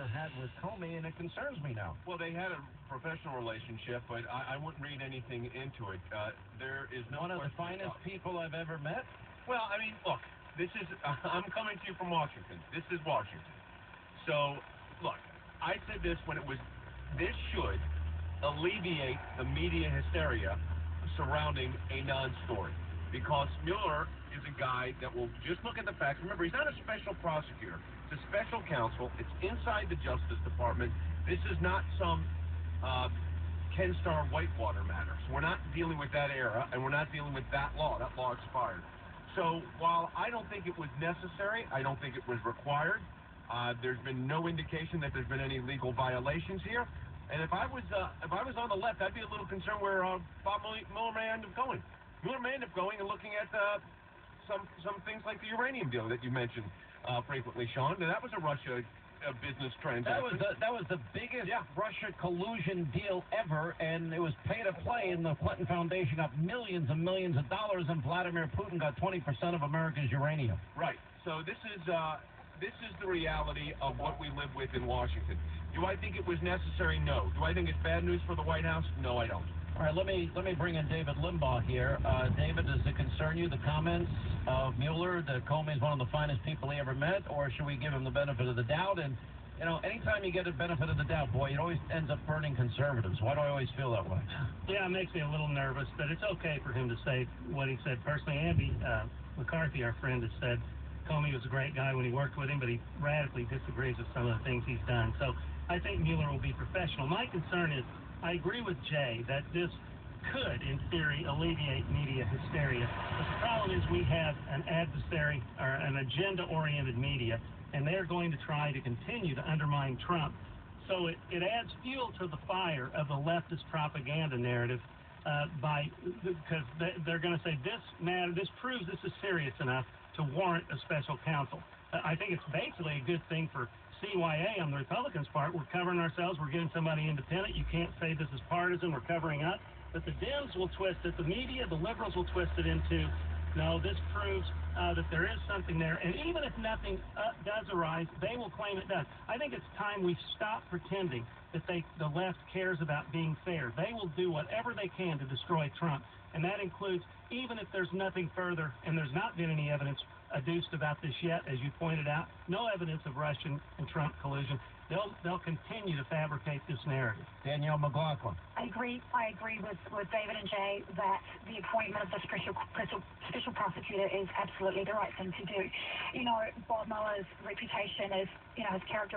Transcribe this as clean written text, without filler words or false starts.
had with Comey, and it concerns me now. Well, they had a professional relationship, but I wouldn't read anything into it. There is no one of the finest people I've ever met. Well, I mean, look, this is, I'm coming to you from Washington. This is Washington. So, look, I said this when it was, this should alleviate the media hysteria surrounding a non-story. Because Mueller is a guy that will just look at the facts. Remember, he's not a special prosecutor. It's a special counsel. It's inside the Justice Department. This is not some Ken Starr Whitewater matter. So we're not dealing with that era, and we're not dealing with that law. That law expired. So while I don't think it was necessary, I don't think it was required, there's been no indication that there's been any legal violations here. And if I was on the left, I'd be a little concerned where Bob Mueller may end up going. Mueller may end up going and looking at some things like the uranium deal that you mentioned frequently, Sean. And that was a Russia business transaction. That was the biggest Russia collusion deal ever, and it was pay to play. And the Clinton Foundation got millions and millions of dollars, and Vladimir Putin got 20% of America's uranium. Right. So this is the reality of what we live with in Washington. Do I think it was necessary? No. Do I think it's bad news for the White House? No, I don't. All right, let me bring in David Limbaugh here. David, does it concern you, the comments of Mueller, that Comey is one of the finest people he ever met, or should we give him the benefit of the doubt? And, you know, anytime you get a benefit of the doubt, boy, it always ends up burning conservatives. Why do I always feel that way? Yeah, it makes me a little nervous, but it's okay for him to say what he said personally. Andy McCarthy, our friend, has said Comey was a great guy when he worked with him, but he radically disagrees with some of the things he's done. So I think Mueller will be professional. My concern is, I agree with Jay that this could, in theory, alleviate media hysteria. But the problem is we have an adversary or an agenda-oriented media, and they're going to try to continue to undermine Trump. So it adds fuel to the fire of the leftist propaganda narrative because they're going to say this proves this is serious enough to warrant a special counsel. I think it's basically a good thing for CYA on the Republicans' part. We're covering ourselves. We're getting somebody independent. You can't say this is partisan. We're covering up. But the Dems will twist it. The media, the liberals will twist it into, no, this proves that there is something there. And even if nothing does arise, they will claim it does. I think it's time we stop pretending that the left cares about being fair. They will do whatever they can to destroy Trump. And that includes, even if there's nothing further, and there's not been any evidence adduced about this yet, as you pointed out, no evidence of Russian and Trump collusion. They'll continue to fabricate this narrative. Danielle McLaughlin. I agree with David and Jay that the appointment of the special prosecutor is absolutely the right thing to do. You know, Bob Mueller's reputation is, his character